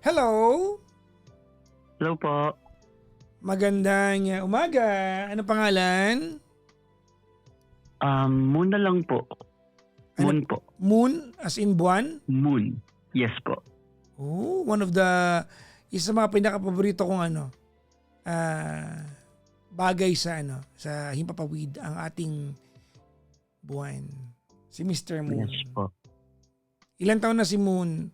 Hello? Hello po. Magandang umaga. Ano pangalan? Moon na lang po. Ano? Moon po. Moon as in buwan? Moon. Yes po. Oh, one of the isa sa mga pinaka-paborito kong bagay sa himpapawid ang ating buwan. Si Mr. Moon. Yes po. Ilan taon na si Moon?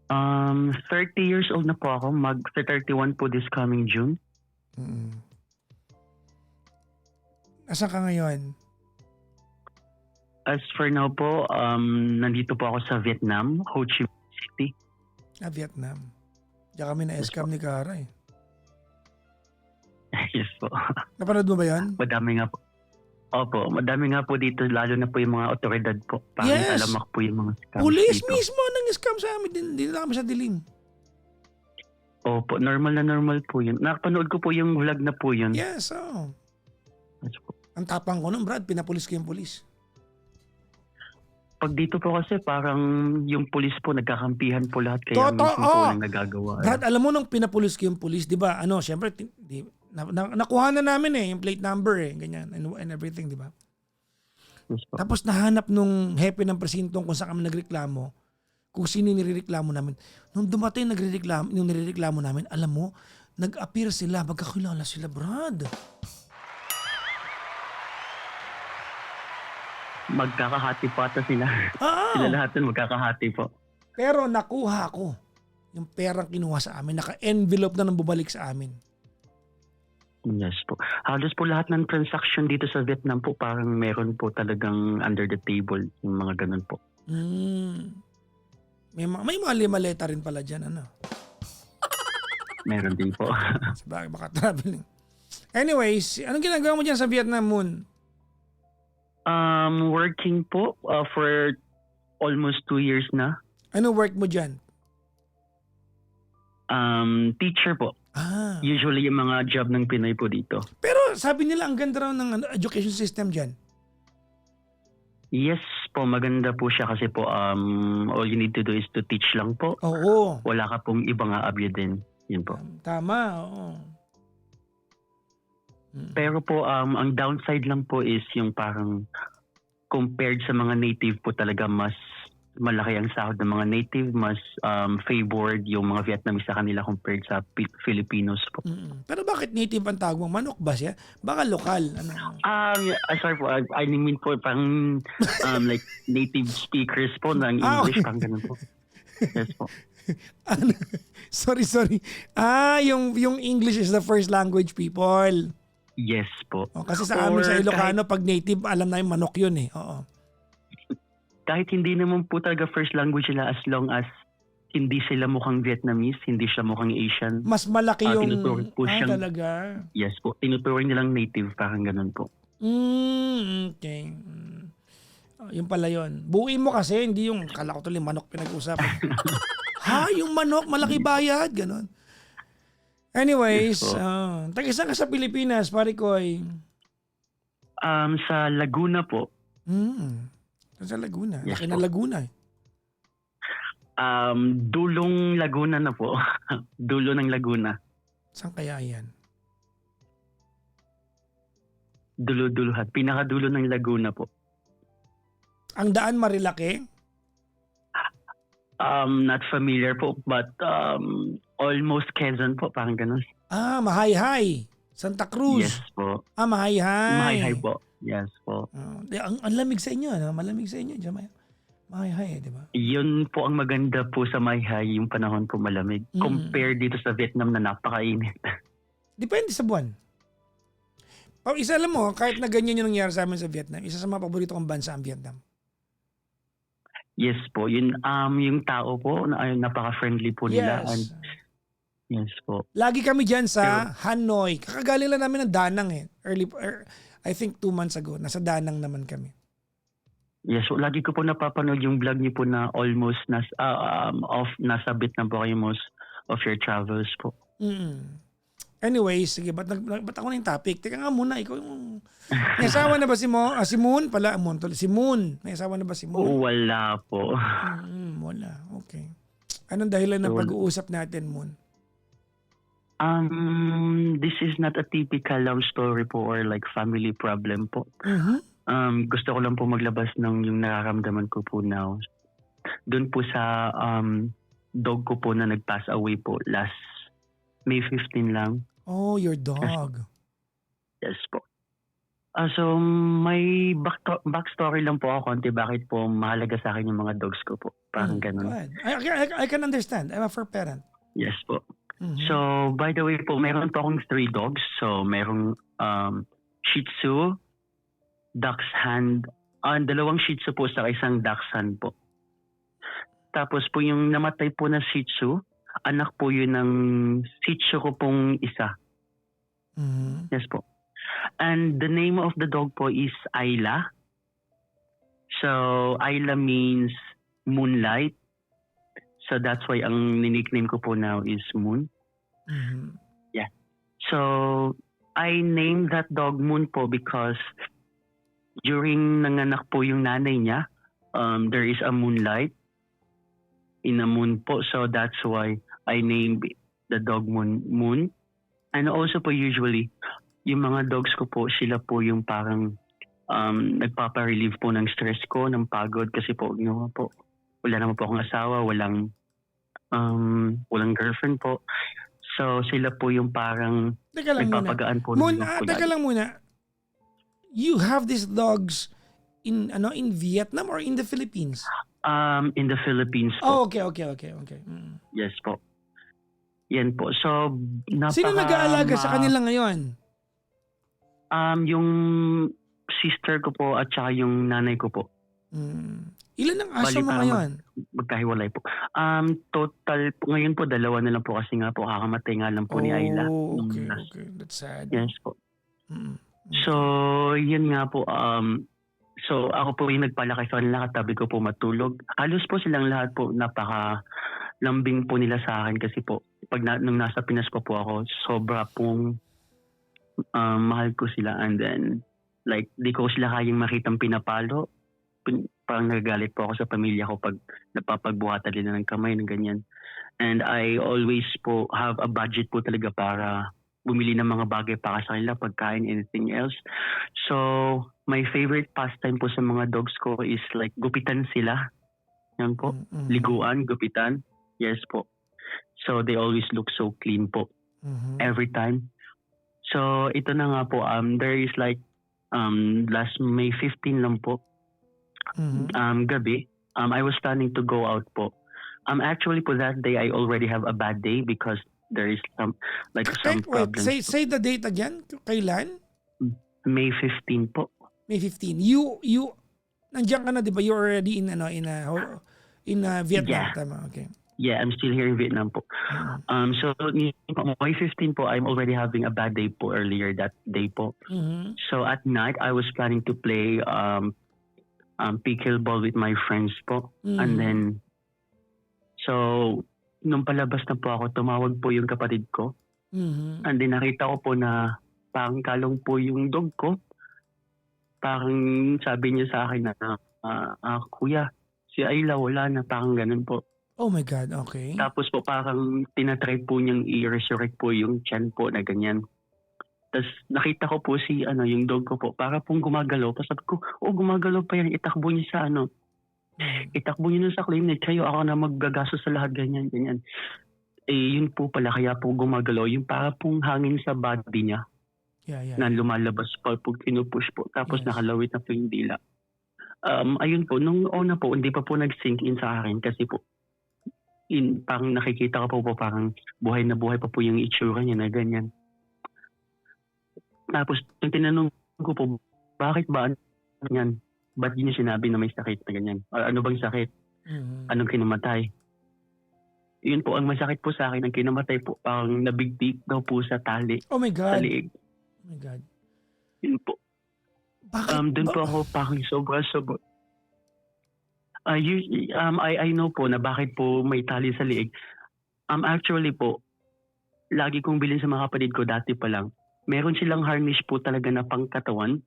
30 years old na po ako. Mag-31 po this coming June. Nasaan ka ngayon? As for now po, nandito po ako sa Vietnam, Ho Chi Minh City. Vietnam. Diyan kami na-escam ni Kara eh. Yes po. Napanood mo ba yan? Madami nga po. Opo, madami nga po dito, lalo na po yung mga otoridad po. Pangit Yes! alamak po yung mga scams Police dito. mismo nang scam sa amin. Dito na kami sa dilim. Opo, normal na normal po yun. Nakapanood ko po yung vlog na po yun. Yes, oh. Yes po. Ang tapang ko nun, Brad. Pinapulis ko yung pulis. Pag dito po kasi parang yung pulis po nagkakampihan po lahat kaya Totoo! minsan po lang nagagawa. Brad, alam mo nung pinapulis ko yung pulis, di ba? Syempre, nakuha na namin yung plate number ganyan, and everything, di ba? Yes po. Tapos nahanap nung hepe ng presintong kung saan kami nagreklamo, kung sino yung nirereklamo namin. Nung dumating yung nirereklamo namin, alam mo, nag-appear sila, magkakilala sila, Brad. Magkakahati po ata sila. Sila lahat nun magkakahati po. Pero nakuha ko yung perang kinuha sa amin. Naka-envelope na nang bumalik sa amin. Yes po. Halos po lahat ng transaction dito sa Vietnam po parang meron po talagang under the table yung mga ganun po. May mga maleta rin pala dyan, Meron din po. Sabagay, baka traveling. Anyways, anong ginagawa mo dyan sa Vietnam, Moon? Working po for almost 2 years na. Ano work mo dyan? Teacher po. Usually yung mga job ng Pinoy po dito. Pero sabi nila ang ganda raw ng education system dyan. Yes po, maganda po siya kasi po all you need to do is to teach lang po. Oo. Wala ka pong ibang aabya din. Yun po. Tama, oo. Pero po, ang downside lang po is yung parang compared sa mga native po talaga mas malaki ang sahod ng mga native, mas favored yung mga Vietnamese sa kanila compared sa Filipinos po. Pero bakit native ang tawag mo? Manok ba siya? Baka lokal. Sorry po, I mean po parang like native speakers po ng English, okay. parang ganun po. Yes po. Sorry. Yung English is the first language, people. Yes po. Kasi sa amin sa Ilocano, pag native, alam na yung manok yun Oo. Kahit hindi naman po talaga first language nila as long as hindi sila mukhang Vietnamese, hindi siya mukhang Asian. Mas malaki yung... tinuturing po siyang, talaga? Yes po. Tinuturing nilang native, parang ganun po. Okay. Yun pala yun. Buuin mo kasi, hindi yung... Kala ko tuloy manok pinag-usapan. Yung manok, malaki bayad. Ganon. Anyways, Yes, taga-saan ka sa Pilipinas, pare koy? Sa Laguna po. Sa Laguna. Yes, Laki na Laguna Dulong Laguna na po. Dulo ng Laguna. Saan kaya yan? Dulo-duluhat. Pinakadulo ng Laguna po. Ang daan Marilake? Not familiar po, but almost Quezon po, parang ganun. Mahayhay. Santa Cruz. Yes po. Mahayhay. Mahayhay po. Yes po. Ang lamig sa inyo, malamig sa inyo. Mahayhay, di ba? Yun po ang maganda po sa Mahayhay, yung panahon po malamig. Compare dito sa Vietnam na napakainit. Depende sa buwan. Isa alam mo, kahit na ganyan yung nangyari sa amin sa Vietnam, isa sa mga paborito kong bansa ang Vietnam. Yes po. Yun, yung tao po, napaka-friendly po nila. Yes. And, yes po. Lagi kami dyan sa Hanoi. Kakagaling lang namin ng Danang I think 2 months ago. Nasa Danang naman kami. Yes, so lagi ko po napapanood yung vlog niyo po na almost nasa Vietnam po kayo most of your travels po. Anyways, sige, ba't ako na yung topic? Teka nga muna, ikaw yung... May asawa na ba si Moon? Si Moon. May asawa na ba si Moon? Wala po. Wala, okay. Anong dahilan ng So, pag-uusap natin, Moon? this is not a typical love story po or like family problem po. Mhm. Gusto ko lang po maglabas ng yung nararamdaman ko po now. Doon po sa dog ko po na nag-pass away po last May 15 lang. Oh, your dog. Yes po. So may backstory lang po ako konti bakit po mahalaga sa akin yung mga dogs ko po. Parang Go ganun. ahead. I can understand. I'm a fur parent. Yes po. Mhm. So by the way po, meron po akong 3 dogs. So merong Shih Tzu, Dachshund, 2 Shih Tzu po sa isang Dachshund po. Tapos po yung namatay po na Shih Tzu, anak po yun ng Shih Tzu ko pong isa. Mhm. Yes po. And the name of the dog po is Ayla. So Ayla means moonlight. So that's why ang nickname ko po now is Moon. Mhm. So I named that dog Moon po because during nanganak po yung nanay niya, there is a moonlight in a moon po. So that's why I named the dog Moon. And also po usually, yung mga dogs ko po, sila po yung parang nagpapa-relieve po ng stress ko, ng pagod. Kasi po, wala naman po akong asawa, walang girlfriend po. So sila po yung parang Teka lang muna. nagpapagaan po Moon, ng loob ko teka lagi. lang muna. You have these dogs in Vietnam or in the Philippines? In the Philippines Oh, po. okay. Mm. Yes po. Yan po. So, Sino nag-aalaga sa kanila ngayon? Yung sister ko po at saka yung nanay ko po. Mm. Ilan ang aso Bali, mo parang ngayon? Magkahiwalay po. Total po, ngayon po 2 na lang po kasi nga po kakamatay nga lang po ni Ayla. Oh, Nung okay. That's sad. Yes po. Mm. So, yun nga po. So, ako po yung nagpalaki sa kanila, katabi ko po matulog. Halos po silang lahat po napaka-lambing po nila sa akin kasi po, nung nasa Pinas po ako, sobra pong mahal ko sila. And then, like, di ko sila kayang makitang pinapalo. Parang nagagalit po ako sa pamilya ko pag napapagbuhatan nila ng kamay ng ganyan. And I always po have a budget po talaga para bumili ng mga bagay para sa kanila, pagkain, anything else. So, my favorite pastime po sa mga dogs ko is like gupitan sila. Yan po. Liguan, gupitan. Yes po. So, they always look so clean po. Every time. So, ito na nga po. There is like last May 15 lang po. Gabi. I was planning to go out po. Actually po that day I already have a bad day because there is some problems. Say the date again. Kailan? May 15 po. May 15. You nandiyan ka na, 'di ba? You're already in Vietnam, Yeah. tama. Okay. Yeah, I'm still here in Vietnam po. So May 15 po, I'm already having a bad day po earlier that day po. So at night I was planning to play pickleball with my friends po. And then so nung palabas na po ako, tumawag po yung kapatid ko. And then nakita ko po na parang kalong po yung dog ko. Parang sabi niya sa akin na, kuya, si Ayla wala na, parang ganun po. Oh my God, okay. Tapos po parang tinatry po niyang i-resurrect po yung tiyan po na ganyan. Tapos nakita ko po yung dog ko po, para pong gumagalaw. Tapos sabi ko, gumagalaw pa yan, itakbo niya sa itakbo niyo na sa clinic, kayo ako na maggagastos sa lahat, ganyan. Yun po pala, kaya po gumagalaw, yung para pong hangin sa body niya. Yeah. Na lumalabas pa po, kinupush po, tapos nakalawit na po yung dila. Ayun po, nung una po, hindi pa po nag-sink in sa akin kasi po, parang nakikita ko po parang buhay na buhay pa po yung itsura niya na ganyan. Tapos, yung tinanong ko po, bakit ba yan? Ba't yun yung sinabi na may sakit na ganyan? Ano bang sakit? Anong kinamatay? Yun po, ang masakit po sa akin, ang kinamatay po, parang nabigtik daw po sa tali. Oh my God. Sa liig. Oh my God. Yun po. Bakit? Doon po ako parang sobra. I know po na bakit po may tali sa liig. Actually po, lagi kong bilhin sa mga kapatid ko dati pa lang, meron silang harness po talaga na pangkatawan.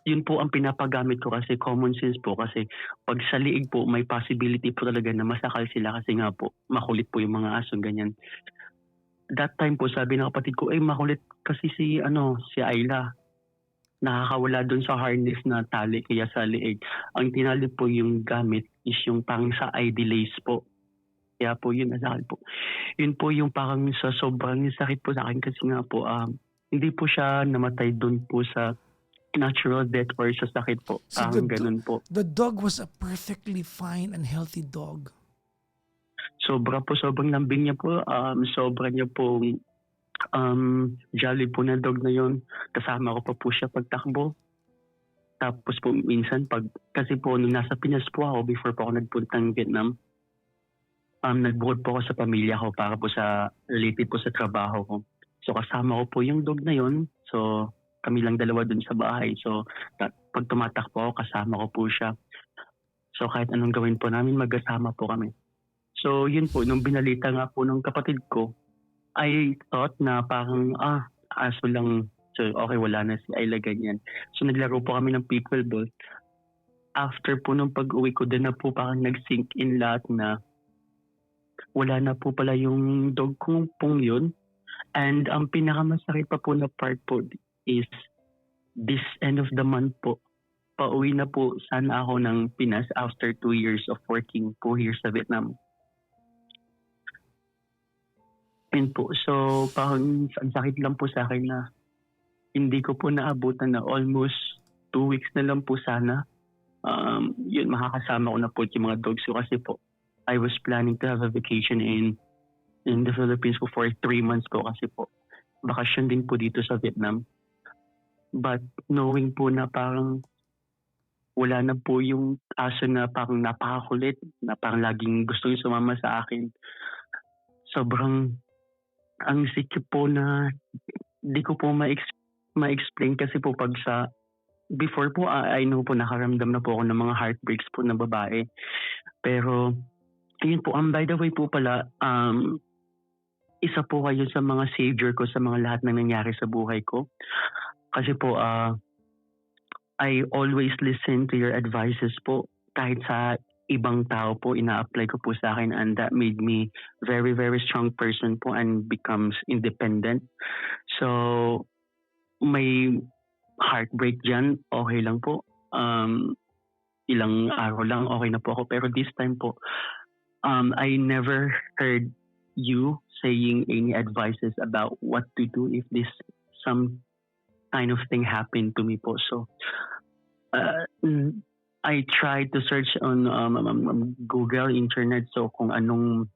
yun po ang pinapagamit ko kasi common sense po kasi 'pag sa liig po may possibility po talaga na masakal sila kasi nga po makulit po yung mga aso, ganyan. That time po sabi ng kapatid ko, "Ay makulit kasi si Ayla, nakakawala dun sa harness na tali kaya sa liig." Ang tinali po yung gamit is yung parang sa ID lace po, kaya po yun nasakal po. Yun po yung parang sa sobrang sakit po sa'kin kasi nga po, hindi po siya namatay dun po sa natural death or sa sakit po, So the, parang ganun po. the dog was a perfectly fine and healthy dog. Sobrang lambing niya po, sobra niya pong, jolly po na dog na yun. Kasama ko pa po siya pagtakbo. Tapos po minsan kasi po nung nasa Pinas po ako before po ako nagpuntang Vietnam, nag-bukod po ako sa pamilya ko para po sa related po sa trabaho ko. So kasama ko po yung dog na yun. So kami lang dalawa dun sa bahay. So pag tumatakbo ako, kasama ko po siya. So kahit anong gawin po namin, magkasama po kami. So yun po, nung binalita nga po ng kapatid ko, I thought na parang, aso lang. So okay, wala na si Ayla, ganyan. So naglaro po kami ng pickleball. After po nung pag-uwi ko, din na po parang nag-sink in lahat na wala na po pala yung dog kong pong yun. And ang pinakamasakit pa po na part po is this end of the month po, pauwi na po sana ako ng Pinas after 2 years of working po here sa Vietnam. Yun po. So parang ang sakit lang po sa akin na hindi ko po naabutan na almost 2 weeks na lang po sana. Yun, makakasama ko na po yung mga dogs ko kasi po I was planning to have a vacation in the Philippines po for 3 months po kasi po bakasyon din po dito sa Vietnam. But knowing po na parang wala na po yung aso na parang napakakulit, na parang laging gusto yung sumama sa akin. Sobrang ang sikip po na di ko po ma-explain kasi po pag sa before po I know po nakaramdam na po ako ng mga heartbreaks po na babae. Pero yun po, by the way po pala, isa po kayo sa mga savior ko sa mga lahat na nangyari sa buhay ko. Kasi po, I always listen to your advices po. Kahit sa ibang tao po, ina-apply ko po sa akin and that made me very, very strong person po and becomes independent. So, may heartbreak dyan, okay lang po. Ilang araw lang, okay na po ako. Pero this time po, I never heard you saying any advices about what to do if this some kind of thing happened to me po. So, I tried to search on Google, internet, so kung anong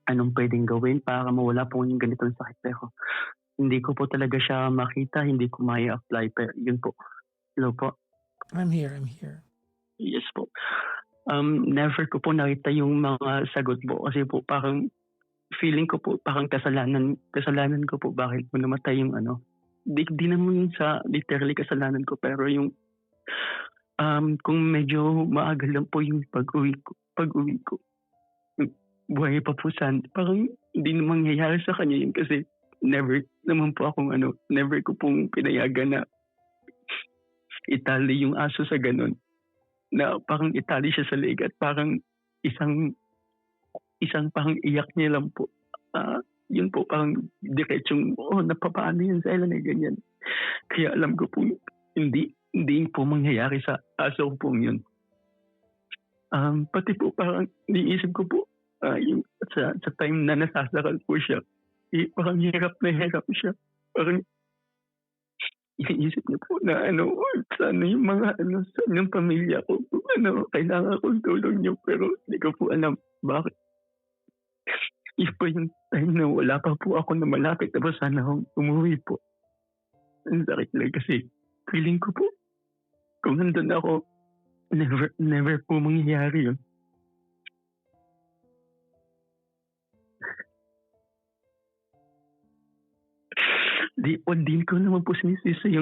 pwedeng gawin para mawala po yung ganitong sakit. Pero hindi ko po talaga siya makita, hindi ko mai-apply. Pero yun po. Hello po. I'm here. Yes po. Never ko po nakita yung mga sagot po kasi po parang feeling ko po parang kasalanan ko po bakit mo namatay yung di naman sa literally kasalanan ko pero yung kung medyo maaga lang po yung pag-uwi ko buhay pa po sana parang hindi na mangyayari sa kanya yun kasi never naman po akong never ko pong pinayagan na itali yung aso sa ganun na parang itali siya sa leg at parang isang parang iyak niya lang po. Yun po parang diretsong, napapaano yun sa ilan ganyan. Kaya alam ko po, hindi po mangyayari sa aso ko po yun. Pati po parang niisip ko po, yung sa time na nasasakal po siya, parang hirap na hirap siya. Parang iniisip niya po na sana yung mga sana yung pamilya ko kailangan kong tulong niyo pero hindi ko po alam bakit. Yun po yung time na wala pa po ako na malapit tapos sana akong umuwi po. Ang sakit lang kasi feeling ko po kung nandun ako never po mangyayari yun. Di ko naman po sinisisi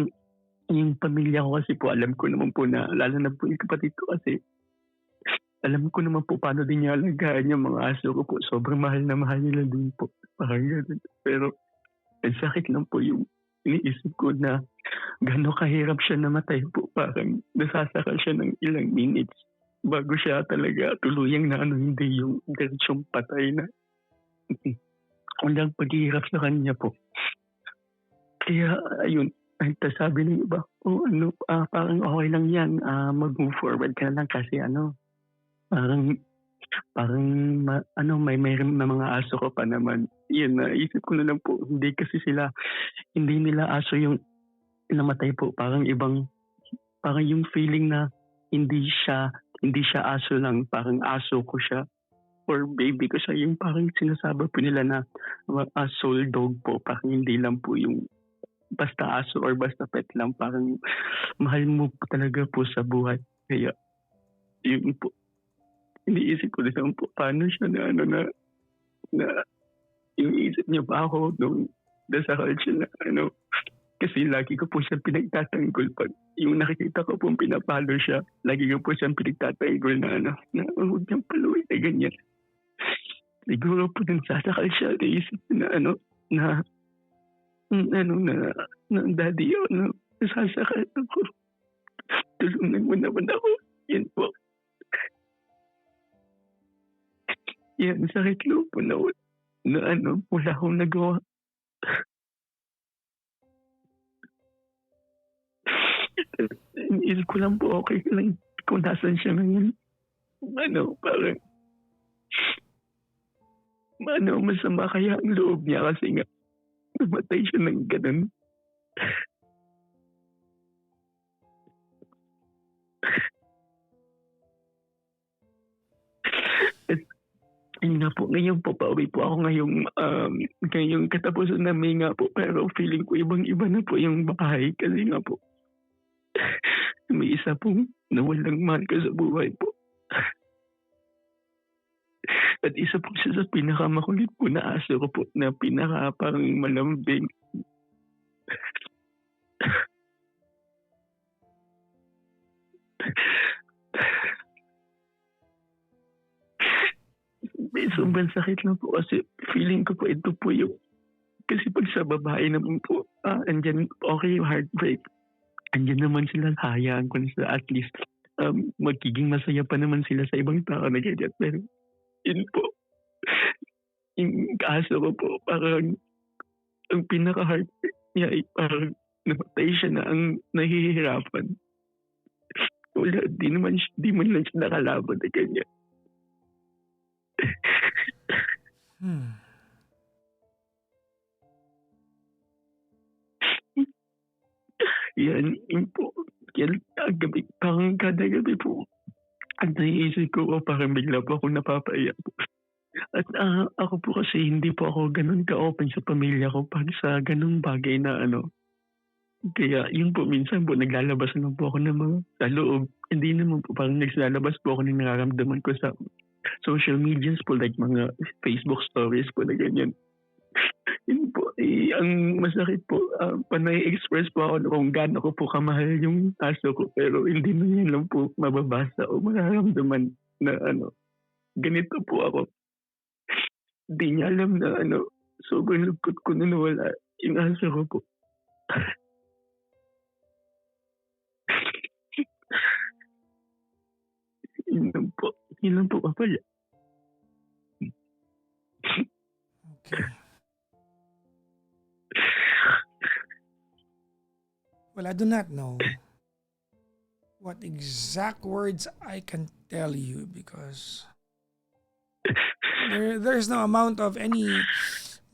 yung pamilya ko kasi po alam ko naman po na lalo na po yung kapatid ko kasi alam ko naman po paano din niya alagaan yung mga aso ko po. Sobrang mahal na mahal nila din po. Parang ganun. Pero ang sakit lang po yung iniisip ko na gaano kahirap siya namatay po. Parang nasasakal siya ng ilang minutes bago siya talaga tuluyang na hindi yung diretsong patay na walang paghihirap sa kanya po. Kaya ayun, ay tas sabi ng iba, parang okay lang yan, mag-move forward ka na lang kasi parang parang may mga aso ko pa naman. Yun, naisip ko na lang po, hindi nila aso yung namatay po. Parang yung feeling na hindi siya aso lang, parang aso ko siya or baby ko siya. Yung parang sinasabi po nila na soul dog po, parang hindi lang po yung basta aso or basta pet lang, parang mahal mo po talaga po sa buhay. Kaya yun po, iniisip ko lang po paano siya na yung isip niya pa ako nung nasakal siya na kasi lagi ko po siyang pinagtatanggol pag yung nakikita ko pong pinapalo siya, lagi ko po siyang pinagtatanggol na huwag niyang paluin na ganyan. Siguro po nang sasakal siya, naisip na daddy nasasakal ako. Tulungan mo naman ako. Yan po. Yan, sakit loob po na wala akong nagawa. Iniisip ko lang po, okay lang kung nasan siya ngayon. Parang masama kaya ang loob niya kasi nga namatay siya ng ganun. At ayun nga po, ngayon po pauwi po ako ngayong katapusan na May nga po, pero feeling ko ibang-iba na po yung bahay kasi nga po may isa pong nawalang mahal ko sa buhay po. At isa po siya sa pinakamakulit po na aso ko po na parang malambing. Sobrang sakit lang po kasi feeling ko po ito po yung kasi pag sa babae naman po, andyan okay yung heartbreak. Andyan naman sila, hayaan ko na sila at least magiging masaya pa naman sila sa ibang tao na ganyan. Pero yun po, yung kaso ko po, parang ang pinaka-heartbreak niya ay parang namatay siya na ang nahihirapan. Wala, di man lang siya nakalaban na ganyan. Yan, yun po. Yan, gabi, parang kada gabi po, ang naiisip ko, parang bigla po ako napapaiyak po. At ako po kasi hindi po ako ganun ka-open sa pamilya ko pag sa ganung bagay na Kaya yun po, minsan po naglalabas naman po ako ng mga sa loob. Hindi naman po, parang naglalabas po ako ng nararamdaman ko sa social medias po, like mga Facebook stories po na ganyan. Yun po, ang masakit po, panay express po ako kung gaano ko po kamahal yung aso ko, pero hindi na yan lang po mababasa o mararamdaman na ganito po ako. Hindi niya alam na sobrang lungkot ko na nawala yung aso ko po. Yun lang po kapala. Okay. Well, I do not know what exact words I can tell you because there's no amount of any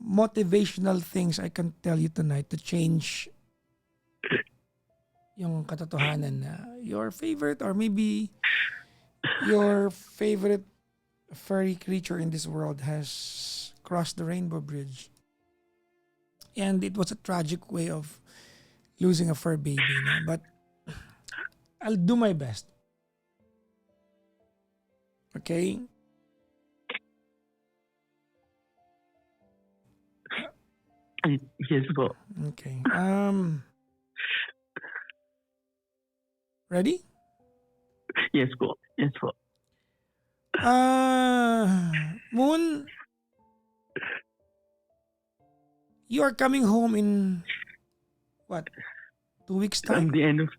motivational things I can tell you tonight to change yung katotohanan na your favorite or maybe your favorite furry creature in this world has crossed the rainbow bridge. And it was a tragic way of losing a fur baby, no? But I'll do my best. Okay? Yes po. Okay. Ready? Yes po. Yes po. Moon, you are coming home in What? 2 weeks At time? the end of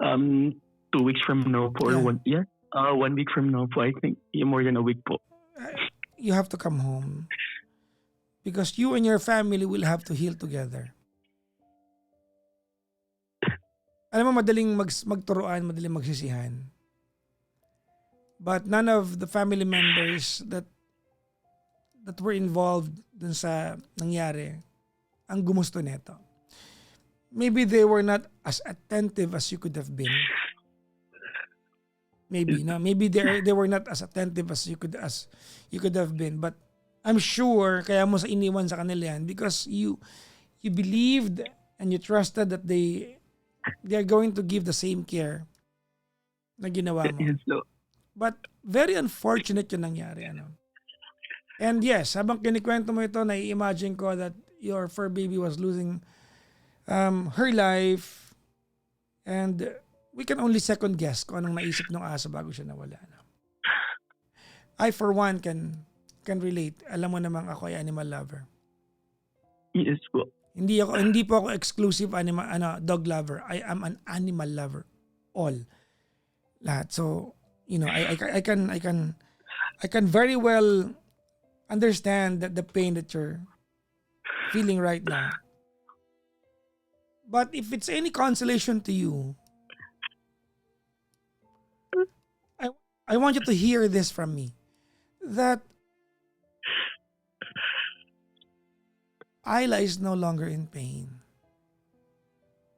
2 weeks from now po, or Yeah. 1 week from now po, I think. More than a week po. You have to come home. Because you and your family will have to heal together. Alam mo, madaling magturuan, madaling magsisihan. But none of the family members that were involved dun sa nangyari ang gumusto nito. Maybe they were not as attentive as you could have been. Maybe they were not as attentive as you could have been, but I'm sure kaya mo sa iniwan sa kanila yan because you believed and you trusted that they are going to give the same care na ginawa mo. Yes, so, But very unfortunate yung nangyari. And yes, habang kinikwento mo ito, nai-imagine ko that your fur baby was losing her life, and we can only second guess kung anong naisip ng aso bago siya nawala. I for one can relate. Alam mo namang ako ay animal lover. yes po. Hindi po ako exclusive dog lover. I am an animal lover. All. Lahat. So, I can very well understand that the pain that you're feeling right now. But if it's any consolation to you, I want you to hear this from me. That Ayla is no longer in pain.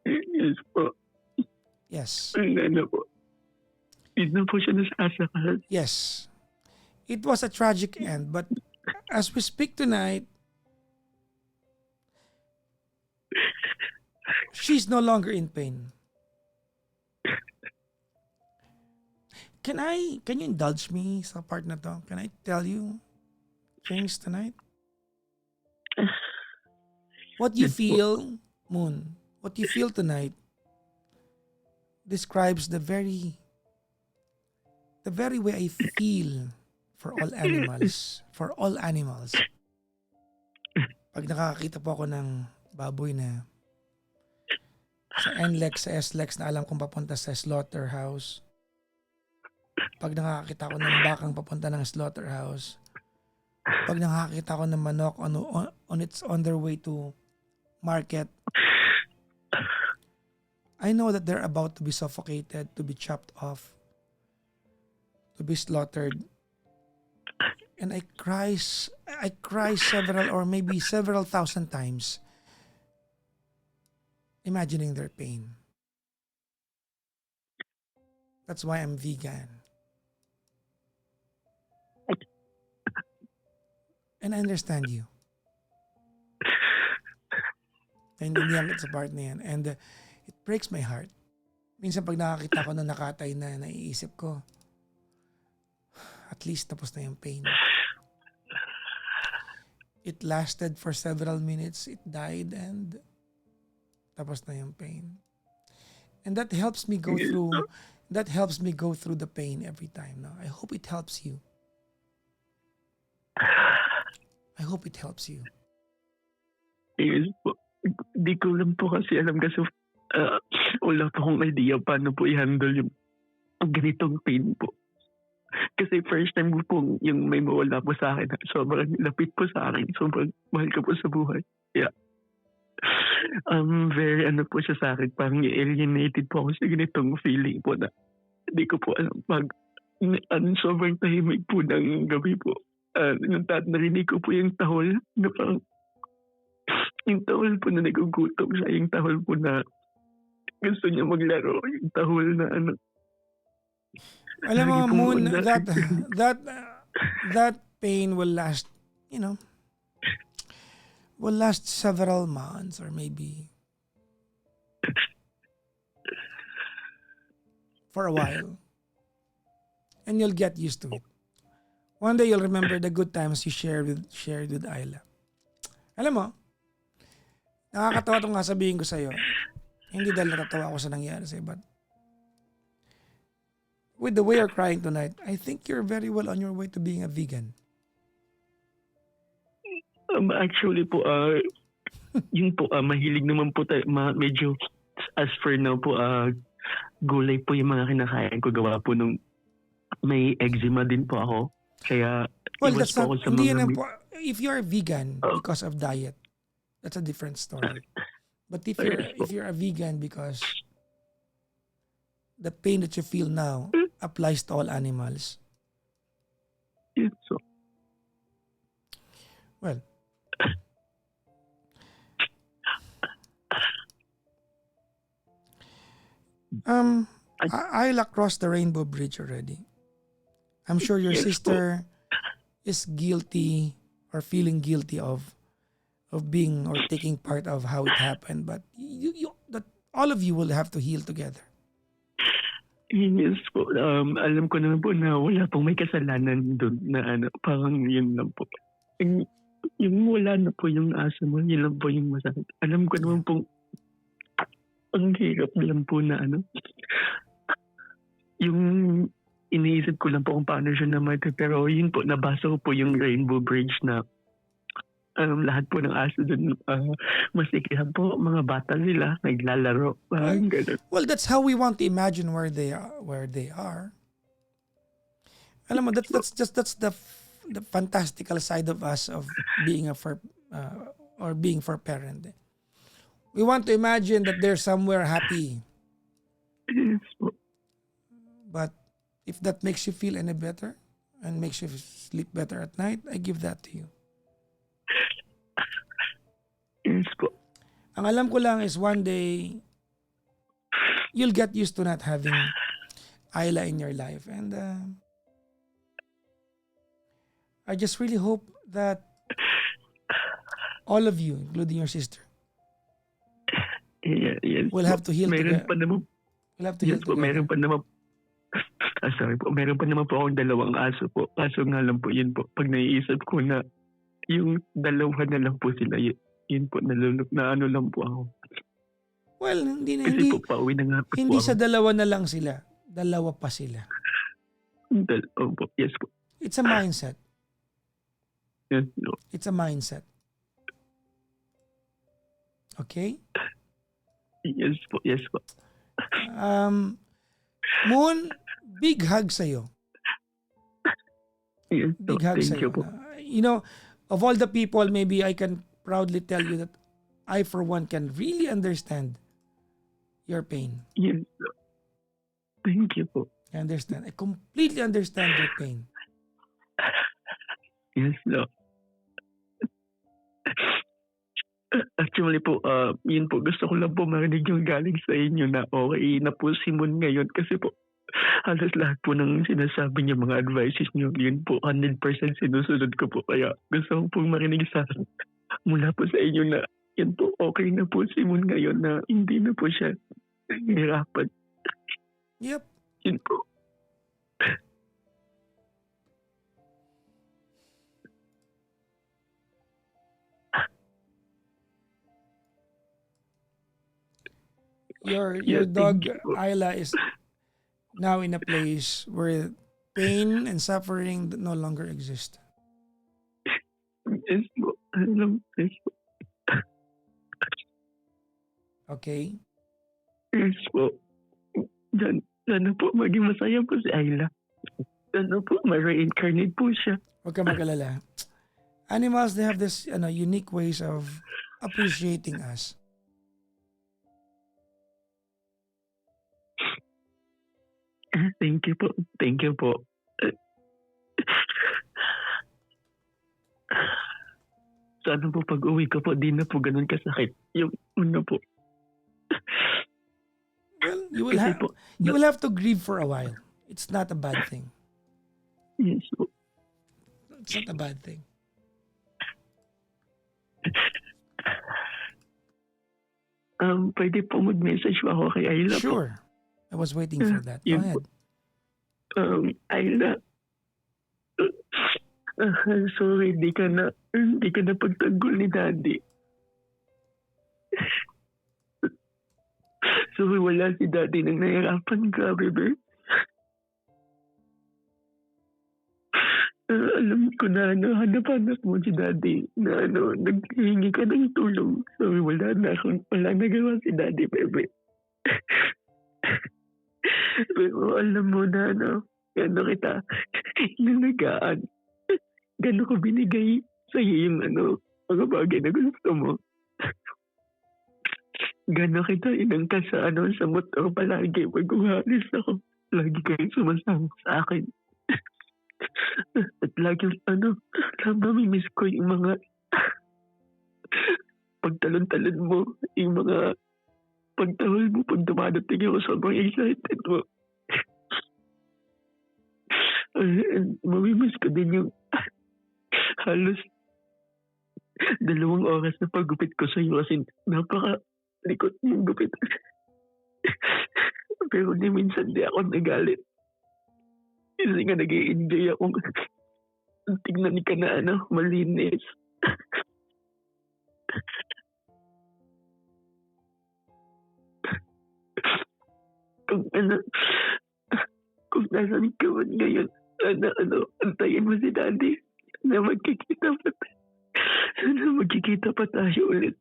Yes po. Yes. Ano po. Hindi na po siya nasasakal. Yes. It was a tragic end, but as we speak tonight, she's no longer in pain. Can you indulge me sa part na to? Can I tell you things tonight? What you feel, Moon, what you feel tonight describes the very way I feel for all animals. For all animals. Pag nakakakita po ako ng baboy na sa NLEX, sa SLEX na alam kong papunta sa slaughterhouse. Pag nakakita ko ng bakang papunta ng slaughterhouse. Pag nakakita ko ng manok on their way to market. I know that they're about to be suffocated, to be chopped off, to be slaughtered. And I cry several or maybe several thousand times imagining their pain. That's why I'm vegan. And I understand you. Naintindihan kita sa part na yan. And it breaks my heart. Minsan pag nakakita ko ng nakatay na, naiisip ko, at least tapos na yung pain. It lasted for several minutes. It died and tapos na yung pain. And that helps me go through the pain every time. No? I hope it helps you. I hope it helps you. Yes po. Di ko lang po kasi alam kasi wala pa akong idea paano po i-handle yung ganitong pain po. Kasi first time ko po yung may mawala po sa akin. Sobrang lapit po sa akin. Sobrang mahal ko po sa buhay. Yeah. Very po siya sa akin. Parang alienated po ako sa ganitong feeling po na hindi ko po alam sobrang tahimik po ng gabi po. Narinig ko po yung tahol na parang yung tahol po na nagugutom siya, yung tahol po na gusto niya maglaro, yung tahol na Alam mo, Moon, that pain will last, will last several months or maybe for a while. And you'll get used to it. One day you'll remember the good times you shared with Ayla. Alam mo, nakakatawa itong sasabihin ko sa'yo. Hindi dahil natatawa ako sa nangyari sa'yo, but with the way you're crying tonight, I think you're very well on your way to being a vegan. Actually po, Yun po, mahilig naman po tayo, medyo as for now po, gulay po yung mga kinakain ko. Gawa po nung may eczema din po ako. Kaya Well, iwas that's po not, ako sa hindi mga yan ang meat. if you're vegan Oh, because of diet, that's a different story. But yes po. if you're a vegan because the pain that you feel now applies to all animals, Yes po. well, I'll cross the rainbow bridge already. I'm sure your Yes po. sister is guilty or feeling guilty of being or taking part of how it happened, but that all of you will have to heal together. Yes po. Alam ko naman po na wala pong may kasalanan doon na parang yun lang po. Yung wala na po yung aso mo, yun lang po yung masakit. Alam ko Yeah. naman pong ang hirap lang po na yung iniisip ko lang po kung paano siya namatay. Pero yun po, nabasa ko po yung Rainbow Bridge na lahat po ng aso doon masikihan po, mga bata sila, naglalaro, parang gano'n. Well, that's how we want to imagine where they are. Alam mo, that's the fantastical side of us of being or being for parent. We want to imagine that they're somewhere happy, Yes po. but if that makes you feel any better and makes you sleep better at night, I give that to you. Yes po. Ang alam ko lang is one day you'll get used to not having Ayla in your life, and I just really hope that all of you, including your sister, Yes will po. have to heal Meron together. pa naman, Will have to heal yes po, together. meron pa naman, sorry po, meron pa naman po akong dalawang aso po. Kaso nga lang po, yun po, pag naiisip ko na yung dalawa na lang po sila, yun po, na ano lang po ako. Well, hindi Kasi po, pauwi na nga po hindi ako. sa dalawa na lang sila. Dalawa pa sila. Opo, yes po. It's a mindset. Yes, no. It's a mindset. Okay? Yes po, yes po. Moon, big hug sa'yo. Yes po, Big hug thank sa'yo. you po. You know, of all the people, maybe I can proudly tell you that I, for one, can really understand your pain. Yes po. Thank you po. I understand. I completely understand your pain. Yes, no. Actually po, yun po, gusto ko lang po marinig yung galing sa inyo na okay na po si Moon ngayon kasi po halos lahat po ng sinasabi niyo, mga advices niyo, yun po 100% sinusunod ko po. Kaya gusto ko pong marinig mula po sa inyo na yun po, okay na po si Moon ngayon na hindi na po siya nahihirapan. Yep. Yun po. Your Yeah, dog, thank you po. Ayla, is now in a place where pain and suffering no longer exist. Yes po. Yes po. Okay? Yes po. Sana po maging masaya po si Ayla. Sana po ma-reincarnate po siya. Huwag ka mag-alala. Animals, they have this unique ways of appreciating us. Thank you po. Thank you po. Sana po pag uwi ko po, di na po ganun kasakit. Yung una po. Well, Kasi po, you will have to grieve for a while. It's not a bad thing. yes po. It's not a bad thing. Pwede po mag-message po ako kay Ayla po. Sure. I was waiting for that. Go Yun ahead. po. Ayla, sorry, di ka na pagtanggol ni Daddy. Sorry, wala si Daddy nang nahirapan ka, bebe. Alam ko na hanap-hanap mo si daddy na naghihingi ka ng tulong. Sabi wala nagawa si daddy, bebe. Pero alam mo na gano'n kita inalagaan. Gano'n ko binigay sa'yo yung mga bagay na gusto mo. Gano'n kita inangkas sa motor palagi pag umalis ako. Lagi kayong sumasama sa akin. At lagi namimiss ko yung mga pagtalon-talon mo, yung mga pagtahol mo pag dumadating ako, sobrang excited mo. And mamimiss ko din yung halos 2 oras na paggupit ko sa'yo kasi napaka-likot yung gupit. Pero minsan di ako nagalit. Kasi nga nag-i-enjoy akong tignan ka na malinis. Kung kung nasan ka man ngayon, antayin mo si daddy na magkikita pa tayo ulit.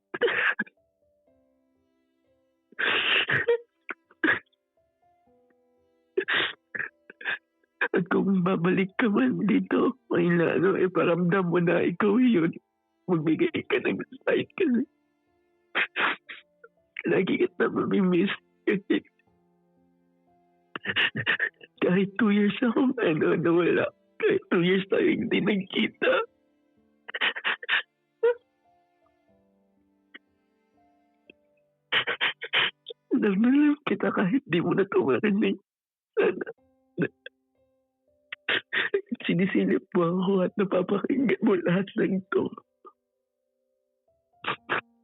At kung babalik ka man dito, paramdam mo na ikaw yun. Magbigay ka ng sign kasi lagi kita mamimiss kasi kahit 2 years akong nawala. Kahit 2 years tayo hindi nagkita. Alam kita kahit di mo na tumarinig. Sana sinisilip mo ako at napapakinggan mo lahat ng ito.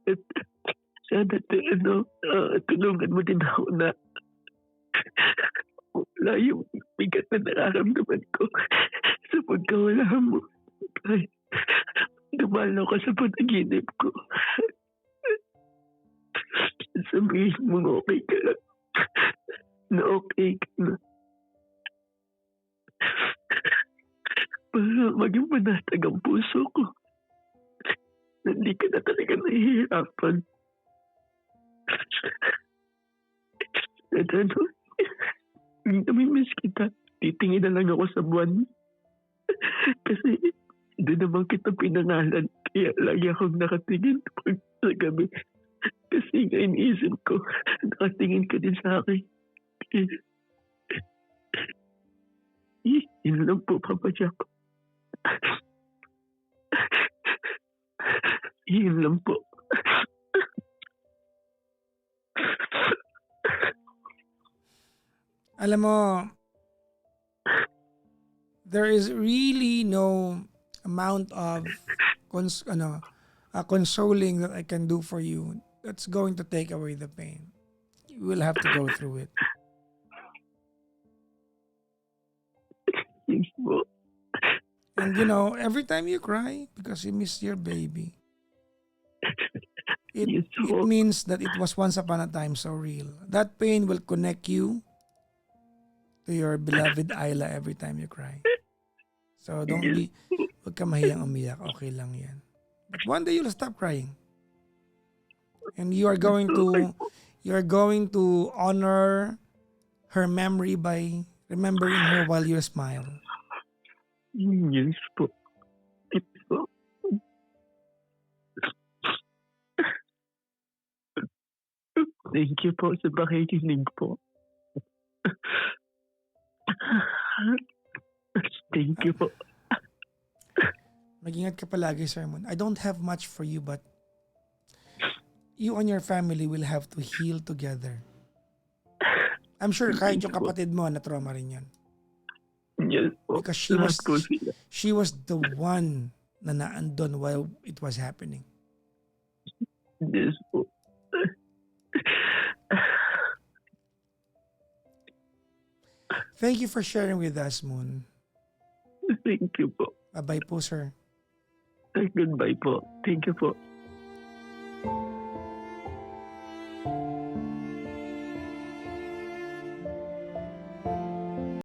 At sana tulungan mo din ako na wala yung bigat na nararamdaman ko sa pagkawala mo. Kahit dumalo ka sa panaginip ko. Sabihin mo okay ka lang. Na okay ka na. Para maging panatag ang puso ko. Hindi ka na talaga nahihirapan. At namimiss kita. Titingin na lang ako sa buwan. Kasi doon naman kita pinangalan. Kaya lagi akong nakatingin pag sa gabi. Kasi nga iniisip ko, nakatingin ka din sa akin. Yun lang po, Papa Jack. Yun lang po. Alam mo, there is really no amount of consoling that I can do for you that's going to take away the pain. You will have to go through it. Yes po. And every time you cry because you miss your baby, it Yes po. means that it was once upon a time so real. That pain will connect you to your beloved Ayla every time you cry. So huwag ka mahiyang umiyak. Okay lang yan. But one day you'll stop crying. And you are going to honor her memory by remembering her while you smile. Yes po. Yes po. Thank you po sa pakikinig po. Thank you po. Mag-ingat ka palagi, Sir Moon. I don't have much for you, but you and your family will have to heal together. I'm sure kahit yung kapatid mo, na-trauma rin yun. Yes po. Because Lahat po sila. she was the one na naandun while it was happening. Yes po. Thank you for sharing with us, Moon. Thank you po. Bye-bye po, sir. Goodbye po. Thank you po.